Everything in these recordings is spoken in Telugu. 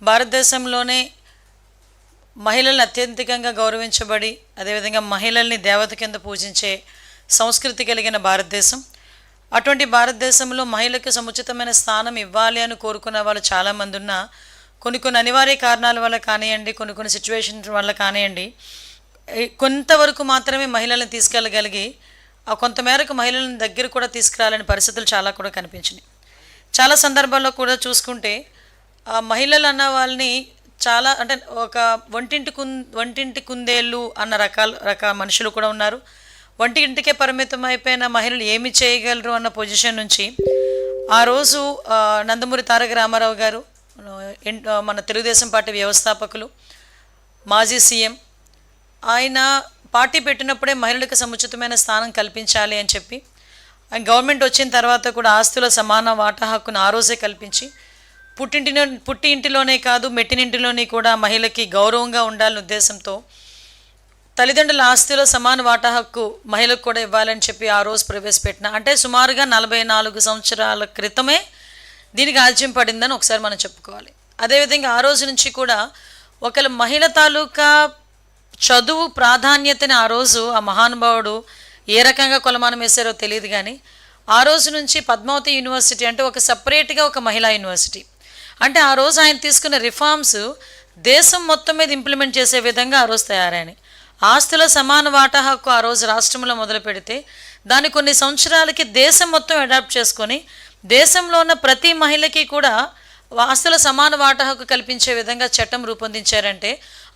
భారతదేశంలోనే మహిళల్ని అత్యధికంగా గౌరవించబడి అదేవిధంగా మహిళల్ని దేవత కింద పూజించే సంస్కృతి కలిగిన భారతదేశం. అటువంటి భారతదేశంలో మహిళలకు సముచితమైన స్థానం ఇవ్వాలి అని కోరుకున్న వాళ్ళు చాలామంది ఉన్నా కొన్ని అనివార్య కారణాల వల్ల కానివ్వండి, కొన్ని సిచ్యువేషన్స్ వల్ల కానివ్వండి, కొంతవరకు మాత్రమే మహిళలను తీసుకెళ్ళగలిగి కొంతమేరకు మహిళలను దగ్గర కూడా తీసుకురాలని పరిస్థితులు చాలా కూడా కనిపించినాయి. చాలా సందర్భాల్లో కూడా చూసుకుంటే మహిళలు అన్న వాళ్ళని చాలా అంటే ఒక వంటింటి కుందేళ్ళు అన్న రకాల మనుషులు కూడా ఉన్నారు. వంటింటికే పరిమితం అయిపోయిన మహిళలు ఏమి చేయగలరు అన్న పొజిషన్ నుంచి ఆ రోజు నందమూరి తారక రామారావు గారు, మన తెలుగుదేశం పార్టీ వ్యవస్థాపకులు, మాజీ సీఎం, ఆయన పార్టీ పెట్టినప్పుడే మహిళలకు సముచితమైన స్థానం కల్పించాలి అని చెప్పి గవర్నమెంట్ వచ్చిన తర్వాత కూడా ఆస్తుల సమాన వాటా హక్కును ఆ రోజే కల్పించి పుట్టి ఇంటిలోనే కాదు మెట్టినింటిలోనే కూడా మహిళకి గౌరవంగా ఉండాలనే ఉద్దేశంతో తల్లిదండ్రుల ఆస్తిలో సమాన వాటా హక్కు మహిళకు కూడా ఇవ్వాలని చెప్పి ఆ రోజు ప్రవేశపెట్టిన, అంటే సుమారుగా 44 సంవత్సరాల క్రితమే దీనికి ఆజ్యం పడిందని ఒకసారి మనం చెప్పుకోవాలి. అదేవిధంగా ఆ రోజు నుంచి కూడా ఒకవేళ మహిళ తాలూకా చదువు ప్రాధాన్యతని ఆ రోజు ఆ మహానుభావుడు ఏ రకంగా కొలమానం వేశారో తెలియదు, కానీ ఆ రోజు నుంచి పద్మావతి యూనివర్సిటీ అంటే ఒక సపరేట్గా ఒక మహిళా యూనివర్సిటీ, అంటే ఆ రోజు ఆయన తీసుకున్న రిఫార్మ్స్ దేశం మొత్తం మీద ఇంప్లిమెంట్ చేసే విధంగా ఆ రోజు తయారైనాయి. ఆస్తుల సమాన వాటా హక్కు ఆ రోజు రాష్ట్రంలో మొదలు పెడితే దాన్ని కొన్ని సంవత్సరాలకి దేశం మొత్తం అడాప్ట్ చేసుకొని దేశంలో ఉన్న ప్రతి మహిళకి కూడా ఆస్తుల సమాన వాటా హక్కు కల్పించే విధంగా చట్టం రూపొందించారంటే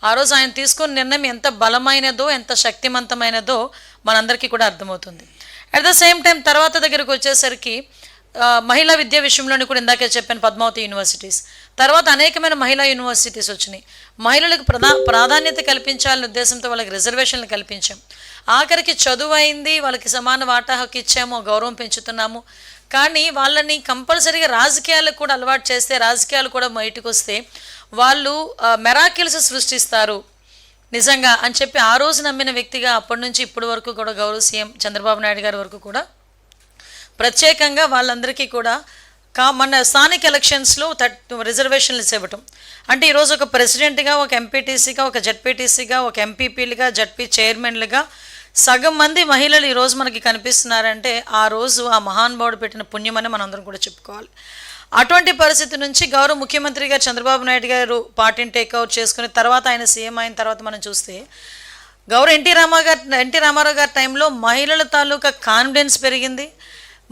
ఆ రోజు ఆయన తీసుకున్న నిర్ణయం ఎంత బలమైనదో ఎంత శక్తివంతమైనదో మనందరికీ కూడా అర్థమవుతుంది. అట్ ద సేమ్ టైం తర్వాత దగ్గరకు వచ్చేసరికి మహిళా విద్యా విషయంలోని కూడా ఇందాకే చెప్పాను పద్మావతి యూనివర్సిటీస్, తర్వాత అనేకమైన మహిళా యూనివర్సిటీస్ వచ్చినాయి. మహిళలకు ప్రాధాన్యత కల్పించాలనే ఉద్దేశంతో వాళ్ళకి రిజర్వేషన్లు కల్పించాం. ఆఖరికి చదువు అయింది, వాళ్ళకి సమాన వాటా హక్కు ఇచ్చాము, గౌరవం పెంచుతున్నాము. కానీ వాళ్ళని కంపల్సరీగా రాజకీయాలకు కూడా అలవాటు చేస్తే, రాజకీయాలు కూడా బయటకు వస్తే వాళ్ళు మెరాకిల్స్ సృష్టిస్తారు నిజంగా అని చెప్పి ఆ రోజు నమ్మిన వ్యక్తిగా అప్పటి నుంచి ఇప్పటి వరకు కూడా గౌరవ సీఎం చంద్రబాబు నాయుడు గారి వరకు కూడా ప్రత్యేకంగా వాళ్ళందరికీ కూడా మన స్థానిక ఎలక్షన్స్లో రిజర్వేషన్లు ఇవ్వటం, అంటే ఈరోజు ఒక ప్రెసిడెంట్గా, ఒక ఎంపీటీసీగా, ఒక జడ్పీటీసీగా, ఒక ఎంపీపీలుగా, జడ్పీ చైర్మన్లుగా సగం మంది మహిళలు ఈరోజు మనకి కనిపిస్తున్నారంటే ఆ రోజు ఆ మహానుభావుడు పెట్టిన పుణ్యమని మనందరం కూడా చెప్పుకోవాలి. అటువంటి పరిస్థితి నుంచి గౌరవ ముఖ్యమంత్రి గారు చంద్రబాబు నాయుడు గారు పార్టీని టేక్అవుట్ చేసుకుని తర్వాత ఆయన సీఎం అయిన తర్వాత మనం చూస్తే గౌరవ ఎన్టీ రామారావు గారి టైంలో మహిళల తాలూకా కాన్ఫిడెన్స్ పెరిగింది,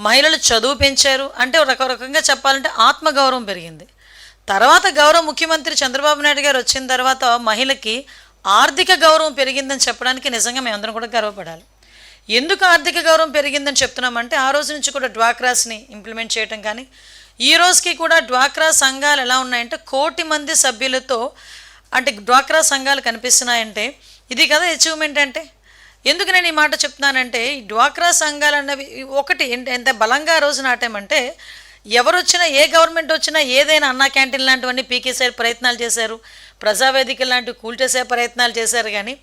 మహిళలు చదువు పెంచారు, అంటే ఒక రకంగా చెప్పాలంటే ఆత్మగౌరవం పెరిగింది. తర్వాత గౌరవ ముఖ్యమంత్రి చంద్రబాబు నాయుడు గారు వచ్చిన తర్వాత మహిళకి ఆర్థిక గౌరవం పెరిగిందని చెప్పడానికి నిజంగా మేమందరం కూడా గర్వపడాలి. ఎందుకు ఆర్థిక గౌరవం పెరిగిందని చెప్తున్నామంటే ఆ రోజు నుంచి కూడా డ్వాక్రాస్ని ఇంప్లిమెంట్ చేయటం, కానీ ఈ రోజుకి కూడా డ్వాక్రా సంఘాలు ఎలా ఉన్నాయంటే 1 కోటి మంది సభ్యులతో అంటే డ్వాక్రా సంఘాలు కనిపిస్తున్నాయంటే ఇది కదా అచీవ్మెంట్ అంటే. ఎందుకు నేను ఈ మాట చెప్తున్నానంటే ఈ డ్వాక్రా సంఘాలు అన్నవి ఒకటి ఎంత బలంగా రోజు నాటామంటే ఎవరు వచ్చినా ఏ గవర్నమెంట్ వచ్చినా ఏదైనా అన్నా క్యాంటీన్ లాంటివన్నీ పీకేసే ప్రయత్నాలు చేశారు, ప్రజావేదికలు లాంటివి కూల్చేసే ప్రయత్నాలు చేశారు, కానీ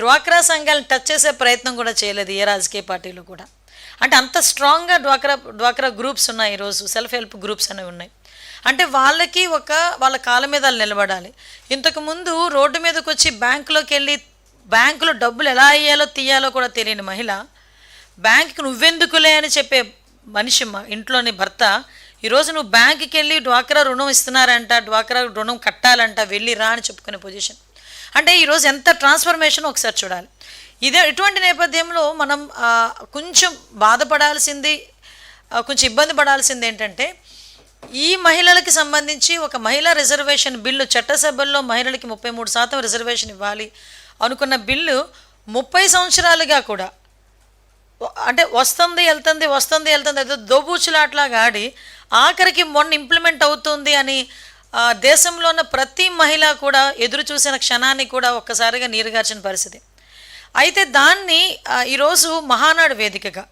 డ్వాక్రా సంఘాలను టచ్ చేసే ప్రయత్నం కూడా చేయలేదు ఏ రాజకీయ పార్టీలు కూడా. అంటే అంత స్ట్రాంగ్గా డ్వాక్రా గ్రూప్స్ ఉన్నాయి ఈరోజు, సెల్ఫ్ హెల్ప్ గ్రూప్స్ అనేవి ఉన్నాయి. అంటే వాళ్ళకి వాళ్ళ కాళ్ళ మీద వాళ్ళు నిలబడాలి. ఇంతకుముందు రోడ్డు మీదకి వచ్చి బ్యాంకులోకి వెళ్ళి బ్యాంకులో డబ్బులు ఎలా అయ్యాలో తీయాలో కూడా తెలియని మహిళ బ్యాంకుకి నువ్వెందుకులే అని చెప్పే మనిషి ఇంట్లోని భర్త ఈరోజు నువ్వు బ్యాంకుకి వెళ్ళి డ్వాక్రా రుణం ఇస్తున్నారంట, డ్వాక్రా రుణం కట్టాలంట, వెళ్ళి రా అని చెప్పుకునే పొజిషన్. అంటే ఈరోజు ఎంత ట్రాన్స్ఫర్మేషన్ ఒకసారి చూడాలి. ఇటువంటి నేపథ్యంలో మనం కొంచెం బాధపడాల్సింది, కొంచెం ఇబ్బంది పడాల్సింది ఏంటంటే ఈ మహిళలకి సంబంధించి ఒక మహిళా రిజర్వేషన్ బిల్లు చట్టసభల్లో మహిళలకి 33% రిజర్వేషన్ ఇవ్వాలి అనుకున్న బిల్లు 30 సంవత్సరాలుగా కూడా అంటే వస్తుంది వెళ్తుంది ఏదో దోబూచులాట్లాగా ఆడి ఆఖరికి మొన్న ఇంప్లిమెంట్ అవుతుంది అని దేశంలో ఉన్న ప్రతి మహిళ కూడా ఎదురు చూసిన క్షణాన్ని కూడా ఒక్కసారిగా నీరుగార్చిన పరిస్థితి. అయితే దాన్ని ఈరోజు మహానాడు వేదికగా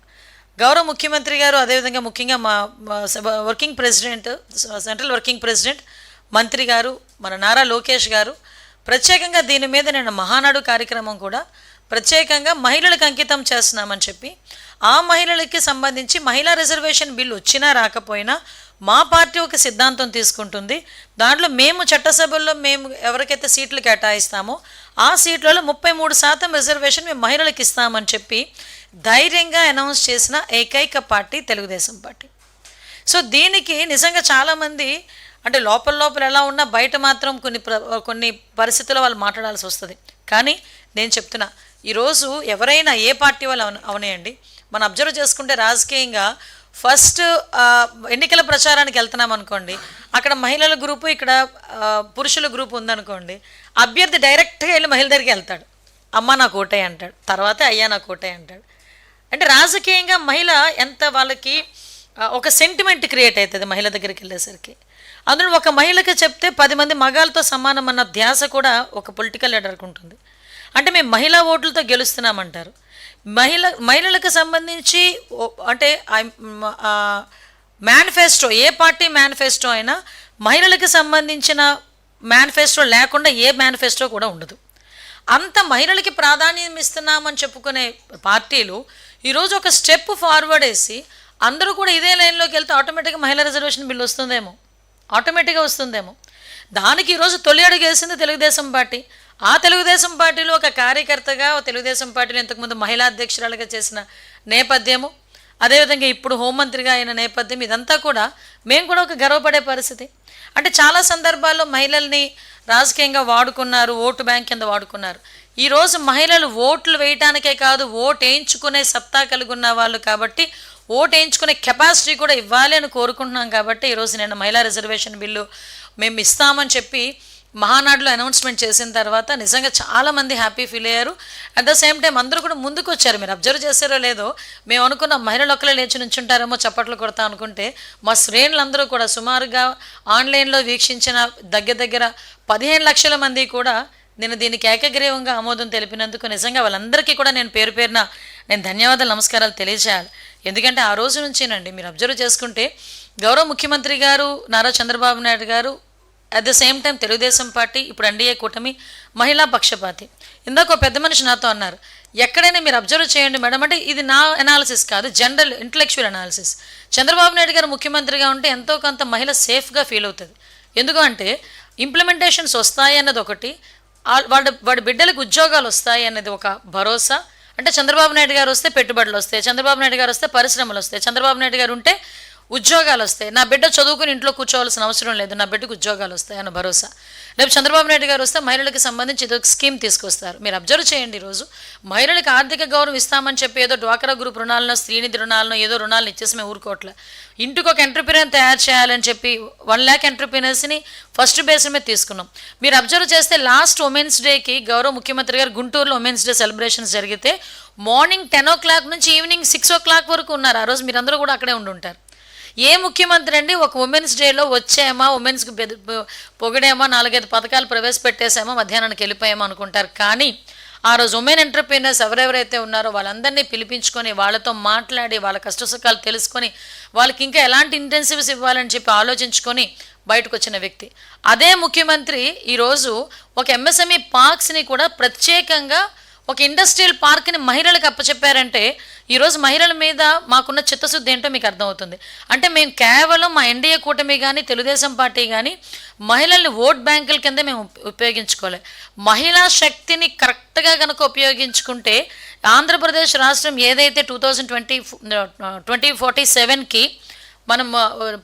గౌరవ ముఖ్యమంత్రి గారు, అదేవిధంగా ముఖ్యంగా మా working president, central working president మంత్రి గారు, మన నారా లోకేష్ గారు ప్రత్యేకంగా దీని మీద నేను మహానాడు కార్యక్రమం కూడా ప్రత్యేకంగా మహిళలకు అంకితం చేస్తున్నామని చెప్పి ఆ మహిళలకి సంబంధించి మహిళా రిజర్వేషన్ బిల్లు వచ్చినా రాకపోయినా మా పార్టీ ఒక సిద్ధాంతం తీసుకుంటుంది. దాంట్లో మేము చట్టసభల్లో మేము ఎవరికైతే సీట్లు కేటాయిస్తామో ఆ సీట్లలో 33% రిజర్వేషన్ మేము మహిళలకు ఇస్తామని చెప్పి ధైర్యంగా అనౌన్స్ చేసిన ఏకైక పార్టీ తెలుగుదేశం పార్టీ. సో దీనికి నిజంగా చాలామంది అంటే లోపల ఎలా ఉన్నా బయట మాత్రం కొన్ని పరిస్థితుల్లో వాళ్ళు మాట్లాడాల్సి వస్తుంది. కానీ నేను చెప్తున్నా, ఈరోజు ఎవరైనా ఏ పార్టీ వాళ్ళు అవనేయండి, మనం అబ్జర్వ్ చేసుకుంటే రాజకీయంగా ఫస్ట్ ఎన్నికల ప్రచారానికి వెళ్తున్నాం అనుకోండి, అక్కడ మహిళల గ్రూపు ఇక్కడ పురుషుల గ్రూపు ఉందనుకోండి, అభ్యర్థి డైరెక్ట్గా వెళ్ళి మహిళ దగ్గరికి వెళ్తాడు, అమ్మ నాకు ఓటే అంటాడు, తర్వాత అయ్యా నాకు ఓటే అంటాడు. అంటే రాజకీయంగా మహిళ ఎంత వాళ్ళకి ఒక సెంటిమెంట్ క్రియేట్ అవుతుంది మహిళ దగ్గరికి వెళ్ళేసరికి. అందులో ఒక మహిళకి చెప్తే 10 మంది మగాళ్ళతో సమానం అన్న ధ్యాస కూడా ఒక పొలిటికల్ లీడర్కి ఉంటుంది. అంటే మేము మహిళా ఓట్లతో గెలుస్తున్నామంటారు. మహిళలకు సంబంధించి అంటే మేనిఫెస్టో, ఏ పార్టీ మేనిఫెస్టో అయినా మహిళలకు సంబంధించిన మేనిఫెస్టో లేకుండా ఏ మేనిఫెస్టో కూడా ఉండదు. అంత మహిళలకి ప్రాధాన్యం ఇస్తున్నామని చెప్పుకునే పార్టీలు ఈరోజు ఒక స్టెప్ ఫార్వర్డ్ వేసి అందరూ కూడా ఇదే లైన్లోకి వెళ్తే ఆటోమేటిక్గా మహిళా రిజర్వేషన్ బిల్ వస్తుందేమో, ఆటోమేటిక్గా వస్తుందేమో. దానికి ఈరోజు తొలి అడుగు వేసింది తెలుగుదేశం పార్టీ. ఆ తెలుగుదేశం పార్టీలో ఒక కార్యకర్తగా తెలుగుదేశం పార్టీలో ఇంతకుముందు మహిళా అధ్యక్షురాలుగా చేసిన నేపథ్యము, అదేవిధంగా ఇప్పుడు హోంమంత్రిగా అయిన నేపథ్యం, ఇదంతా కూడా మేము కూడా ఒక గర్వపడే పరిస్థితి. అంటే చాలా సందర్భాల్లో మహిళల్ని రాజకీయంగా వాడుకున్నారు, ఓటు బ్యాంక్ కింద వాడుకున్నారు. ఈరోజు మహిళలు ఓట్లు వేయటానికే కాదు, ఓటు వేయించుకునే సత్తా కలిగి ఉన్న వాళ్ళు కాబట్టి ఓటు వేయించుకునే కెపాసిటీ కూడా ఇవ్వాలి అని కోరుకుంటున్నాం. కాబట్టి ఈరోజు నేను మహిళా రిజర్వేషన్ బిల్లు మేము ఇస్తామని చెప్పి మహానాడులో అనౌన్స్మెంట్ చేసిన తర్వాత నిజంగా చాలామంది హ్యాపీ ఫీల్ అయ్యారు. అట్ ద సేమ్ టైం అందరూ కూడా ముందుకు వచ్చారు. మీరు అబ్జర్వ్ చేశారో లేదో, మేము అనుకున్న మహిళలు ఒక్కలే లేచి నుంచుంటారేమో చప్పట్లు కొడతా అనుకుంటే మా శ్రేణులందరూ కూడా సుమారుగా ఆన్లైన్లో వీక్షించిన దగ్గర 15 లక్షల మంది కూడా నేను దీనికి ఏకగ్రీవంగా ఆమోదం తెలిపినందుకు నిజంగా వాళ్ళందరికీ కూడా నేను పేరు పేరున నేను ధన్యవాదాలు, నమస్కారాలు తెలియజేయాలి. ఎందుకంటే ఆ రోజు నుంచేనండి మీరు అబ్జర్వ్ చేసుకుంటే గౌరవ ముఖ్యమంత్రి గారు నారా చంద్రబాబు నాయుడు గారు at the same time Telugu Desam party ఇప్పుడు ఎన్డీఏ కూటమి మహిళా పక్షపాతి. ఇందాక ఒక పెద్ద మనిషి నాతో అన్నారు, ఎక్కడైనా మీరు అబ్జర్వ్ చేయండి మేడం అంటే ఇది నా అనాలిసిస్ కాదు, general intellectual analysis. Chandrababu Naidu గారు ముఖ్యమంత్రిగా ఉంటే ఎంతో కొంత మహిళ సేఫ్గా ఫీల్ అవుతుంది. ఎందుకంటే ఇంప్లిమెంటేషన్స్ వస్తాయి అన్నది ఒకటి, వాడి బిడ్డలకు ఉద్యోగాలు వస్తాయి అన్నది ఒక భరోసా. అంటే చంద్రబాబు నాయుడు గారు వస్తే పెట్టుబడులు వస్తాయి, చంద్రబాబు నాయుడు గారు వస్తే పరిశ్రమలు వస్తాయి, చంద్రబాబు నాయుడు గారు ఉంటే ఉద్యోగాలు వస్తాయి, నా బిడ్డ చదువుకుని ఇంట్లో కూర్చోవాల్సిన అవసరం లేదు, నా బిడ్డకు ఉద్యోగాలు వస్తాయి అన్న భరోసా. రేపు చంద్రబాబు నాయుడు గారు వస్తే మహిళలకు సంబంధించి ఇది ఒక స్కీమ్ తీసుకొస్తారు. మీరు అబ్జర్వ్ చేయండి, ఈరోజు మహిళలకు ఆర్థిక గౌరవం ఇస్తామని చెప్పి ఏదో డ్వాక్రా గ్రూప్ రుణాలను, స్త్రీనిధి రుణాలను, ఏదో రుణాలను ఇచ్చేసి మేము ఊరుకోవట్లే. ఇంటికి ఒక ఎంటర్ప్రీనర్ తయారు చేయాలని చెప్పి 1 lakh ఎంటర్ప్రీనర్స్ని ఫస్ట్ బేస్ మీద తీసుకున్నాం. మీరు అబ్జర్వ్ చేస్తే లాస్ట్ ఉమెన్స్ డేకి గౌరవ ముఖ్యమంత్రి గారు గుంటూరులో ఉమెన్స్ డే సెలబ్రేషన్స్ జరిగితే మార్నింగ్ 10 o'clock నుంచి ఈవినింగ్ 6 o'clock వరకు ఉన్నారు. ఆ రోజు మీరందరూ కూడా అక్కడే ఉండుంటారు. ఏ ముఖ్యమంత్రి అండి ఒక ఉమెన్స్ డేలో వచ్చామా, ఉమెన్స్కి పొగిడేమా, 4-5 పథకాలు ప్రవేశపెట్టేసామా, మధ్యాహ్నానికి వెళ్ళిపోయామా అనుకుంటారు. కానీ ఆ రోజు ఉమెన్ ఎంటర్ప్రీనర్స్ ఎవరెవరైతే ఉన్నారో వాళ్ళందరినీ పిలిపించుకొని వాళ్ళతో మాట్లాడి వాళ్ళ కష్టసుఖాలు తెలుసుకొని వాళ్ళకి ఇంకా ఎలాంటి ఇంటెన్సివ్స్ ఇవ్వాలని చెప్పి ఆలోచించుకొని బయటకు వచ్చిన వ్యక్తి. అదే ముఖ్యమంత్రి ఈరోజు ఒక ఎంఎస్ఎంఈ పార్క్స్ని కూడా ప్రత్యేకంగా ఒక ఇండస్ట్రియల్ పార్క్ని మహిళలకు అప్పచెప్పారంటే ఈరోజు మహిళల మీద మాకున్న చిత్తశుద్ధి ఏంటో మీకు అర్థమవుతుంది. అంటే మేము కేవలం మా ఎన్డీఏ కూటమి కానీ తెలుగుదేశం పార్టీ కానీ మహిళల్ని ఓట్ బ్యాంకుల కింద మేము ఉపయోగించుకోలే. మహిళా శక్తిని కరెక్ట్గా కనుక ఉపయోగించుకుంటే ఆంధ్రప్రదేశ్ రాష్ట్రం ఏదైతే 2047కి మనం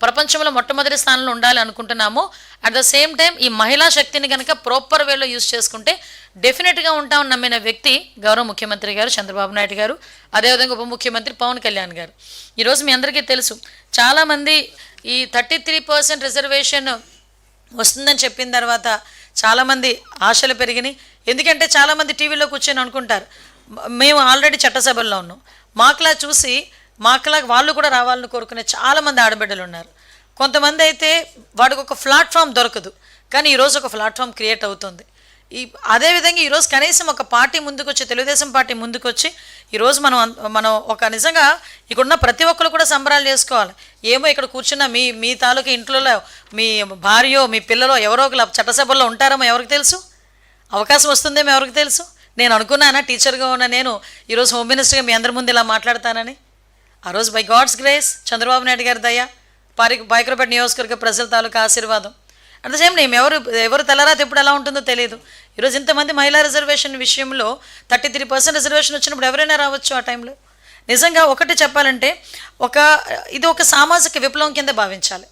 ప్రపంచంలో మొట్టమొదటి స్థానంలో ఉండాలి అనుకుంటున్నామో అట్ ద సేమ్ టైం ఈ మహిళా శక్తిని కనుక ప్రాపర్ వేలో యూజ్ చేసుకుంటే డెఫినెట్గా ఉంటామని నమ్మిన వ్యక్తి గౌరవ ముఖ్యమంత్రి గారు చంద్రబాబు నాయుడు గారు, అదేవిధంగా ఉప ముఖ్యమంత్రి పవన్ కళ్యాణ్ గారు. ఈరోజు మీ అందరికీ తెలుసు, చాలామంది ఈ 33% రిజర్వేషన్ వస్తుందని చెప్పిన తర్వాత చాలామంది ఆశలు పెరిగినాయి. ఎందుకంటే చాలామంది టీవీలో కూర్చొని అనుకుంటారు మేము ఆల్రెడీ చట్టసభల్లో ఉన్నాం, మాకులా చూసి మాకులా వాళ్ళు కూడా రావాలని కోరుకునే చాలామంది ఆడబిడ్డలు ఉన్నారు. కొంతమంది అయితే వాడికి ఒక ప్లాట్ఫామ్ దొరకదు, కానీ ఈరోజు ఒక ప్లాట్ఫామ్ క్రియేట్ అవుతుంది. అదేవిధంగా ఈరోజు కనీసం ఒక పార్టీ ముందుకొచ్చి, తెలుగుదేశం పార్టీ ముందుకొచ్చి ఈరోజు మనం ఒక నిజంగా ఇక్కడున్న ప్రతి ఒక్కరు కూడా సంబరాలు చేసుకోవాలి. ఏమో ఇక్కడ కూర్చున్న మీ తాలూకు ఇంట్లో మీ భార్యో మీ పిల్లలో ఎవరో ఒకరు చట్టసభల్లో ఉంటారేమో ఎవరికి తెలుసు, అవకాశం వస్తుందేమో ఎవరికి తెలుసు. నేను అనుకున్నానా టీచర్గా ఉన్న నేను ఈరోజు హోమ్ మినిస్టర్గా మీ అందరి ముందు ఇలా మాట్లాడతానని? ఆ రోజు by God's grace Chandrababu Naidu గారి దయ, పాయకరపేట నియోజకవర్గ ప్రజల తాలూకా ఆశీర్వాదం. అట్ ద సేమ్ టైం ఎవరు తెల్లరాత ఎప్పుడు ఎలా ఉంటుందో తెలియదు. ఈరోజు ఇంతమంది మహిళా రిజర్వేషన్ విషయంలో 33% రిజర్వేషన్ వచ్చినప్పుడు ఎవరైనా రావచ్చు ఆ టైంలో. నిజంగా ఒకటి చెప్పాలంటే ఇది ఒక సామాజిక విప్లవం కింద భావించాలి.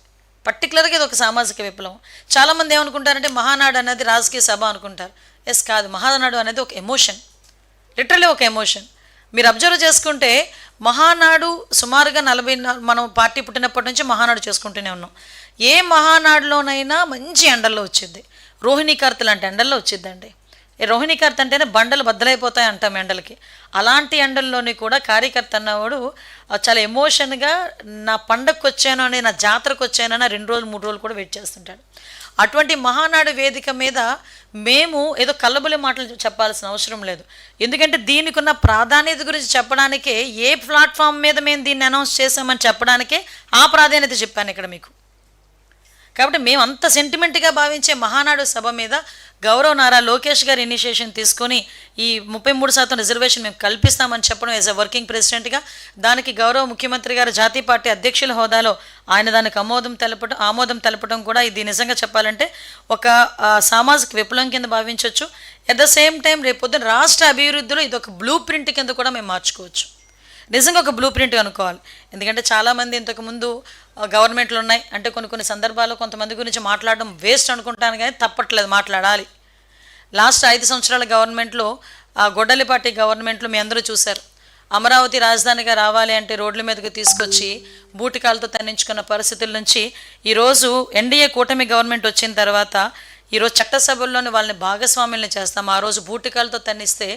పర్టికులర్గా ఇది ఒక సామాజిక విప్లవం. చాలామంది ఏమనుకుంటారంటే మహానాడు అనేది రాజకీయ సభ అనుకుంటారు. ఎస్, కాదు. మహానాడు అనేది ఒక ఎమోషన్, లిటరల్లీ ఒక ఎమోషన్. మీరు అబ్జర్వ్ చేసుకుంటే మహానాడు సుమారుగా మనం పార్టీ పుట్టినప్పటి నుంచి మహానాడు చేసుకుంటూనే ఉన్నాం. ఏ మహానాడులోనైనా మంచి ఎండల్లో వచ్చింది. రోహిణీ కార్తె లాంటి ఎండల్లో వచ్చిందండి. రోహిణీ కార్తె అంటేనే బండలు బద్దలైపోతాయి అంటాం ఎండలకి. అలాంటి ఎండల్లోని కూడా కార్యకర్త అన్నవాడు చాలా ఎమోషన్గా నా పండగకు వచ్చాను అని, నా జాతరకు వచ్చానని 2 రోజులు 3 రోజులు కూడా వెయిట్ చేస్తుంటాడు. అటువంటి మహానాడు వేదిక మీద మేము ఏదో కల్లబుల్లి మాటలు చెప్పాల్సిన అవసరం లేదు. ఎందుకంటే దీనికి ఉన్న ప్రాధాన్యత గురించి చెప్పడానికే, ఏ ప్లాట్ఫామ్ మీద మేము దీన్ని అనౌన్స్ చేసామని చెప్పడానికే ఆ ప్రాధాన్యత చెప్పాను ఇక్కడ మీకు. కాబట్టి మేము అంత సెంటిమెంట్గా భావించే మహానాడు సభ మీద గౌరవ నారా లోకేష్ గారు ఇనిషియేషన్ తీసుకొని ఈ 33% రిజర్వేషన్ మేము కల్పిస్తామని చెప్పడం యాజ్ ఎ వర్కింగ్ ప్రెసిడెంట్గా, దానికి గౌరవ ముఖ్యమంత్రి గారు జాతీయ పార్టీ అధ్యక్షుల హోదాలో ఆయన దానికి ఆమోదం తెలపడం కూడా ఇది నిజంగా చెప్పాలంటే ఒక సామాజిక విప్లవం కింద భావించవచ్చు. ఎట్ ద సేమ్ టైం రేపొద్దున రాష్ట్ర అభివృద్ధిలో ఇది ఒక బ్లూ ప్రింట్ కింద కూడా మేము మార్చుకోవచ్చు. నిజంగా ఒక బ్లూ ప్రింట్ అనుకోవాలి. ఎందుకంటే చాలామంది ఇంతకుముందు గవర్నమెంట్లు ఉన్నాయి అంటే కొన్ని సందర్భాల్లో కొంతమంది గురించి మాట్లాడడం వేస్ట్ అనుకుంటాను, కానీ తప్పట్లేదు, మాట్లాడాలి. లాస్ట్ 5 సంవత్సరాల గవర్నమెంట్లో, గొడ్డలిపాటి గవర్నమెంట్లో మీ అందరూ చూశారు. అమరావతి రాజధానిగా రావాలి అంటే రోడ్ల మీదకి తీసుకొచ్చి బూటికాలతో తన్నించుకున్న పరిస్థితుల నుంచి ఈరోజు ఎన్డీఏ కూటమి గవర్నమెంట్ వచ్చిన తర్వాత ఈరోజు చట్టసభల్లోని వాళ్ళని భాగస్వాములను చేస్తాం. ఆ రోజు బూటికాలతో తన్నిస్తే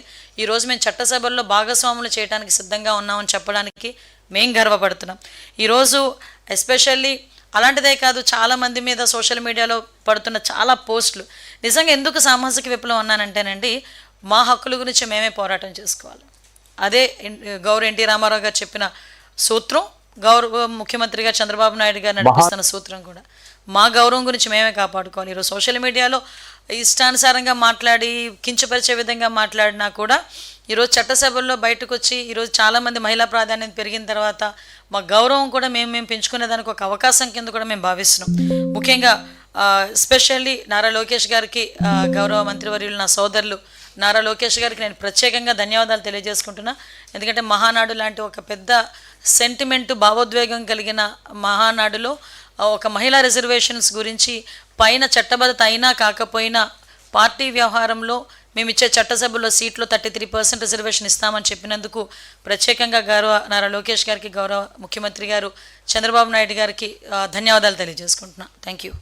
ఈరోజు మేము చట్టసభల్లో భాగస్వాములు చేయడానికి సిద్ధంగా ఉన్నామని చెప్పడానికి మేము గర్వపడుతున్నాం. ఈరోజు ఎస్పెషల్లీ అలాంటిదే కాదు, చాలామంది మీద సోషల్ మీడియాలో పడుతున్న చాలా పోస్టులు. నిజంగా ఎందుకు సామాజిక విప్లవం అన్నానంటేనండి, మా హక్కుల గురించి మేమే పోరాటం చేసుకోవాలి. అదే గౌరవ ఎన్టీ రామారావు గారు చెప్పిన సూత్రం, గౌరవ ముఖ్యమంత్రిగా చంద్రబాబు నాయుడు గారు నడిపిస్తున్న సూత్రం కూడా. మా గౌరవం గురించి మేమే కాపాడుకోవాలి. ఈరోజు సోషల్ మీడియాలో ఇష్టానుసారంగా మాట్లాడి కించపరిచే విధంగా మాట్లాడినా కూడా ఈరోజు చట్టసభల్లో బయటకు వచ్చి ఈరోజు చాలామంది మహిళా ప్రాధాన్యత పెరిగిన తర్వాత మా గౌరవం కూడా మేము పెంచుకునేదానికి ఒక అవకాశం కింద కూడా మేము భావిస్తున్నాం. ముఖ్యంగా ఎస్పెషల్లీ నారా లోకేష్ గారికి, గౌరవ మంత్రివర్యులు నా సోదరులు నారా లోకేష్ గారికి నేను ప్రత్యేకంగా ధన్యవాదాలు తెలియజేసుకుంటున్నా. ఎందుకంటే మహానాడు లాంటి ఒక పెద్ద సెంటిమెంటు, భావోద్వేగం కలిగిన మహానాడులో ఒక మహిళా రిజర్వేషన్స్ గురించి పైన చట్టబద్ధత అయినా కాకపోయినా పార్టీ వ్యవహారంలో మేము ఇచ్చే చట్టసభలో సీట్లో 33% రిజర్వేషన్ ఇస్తామని చెప్పినందుకు ప్రత్యేకంగా గౌరవ నారా లోకేష్ గారికి, గౌరవ ముఖ్యమంత్రి గారు చంద్రబాబు నాయుడు గారికి ధన్యవాదాలు తెలియజేసుకుంటున్నా. Thank you.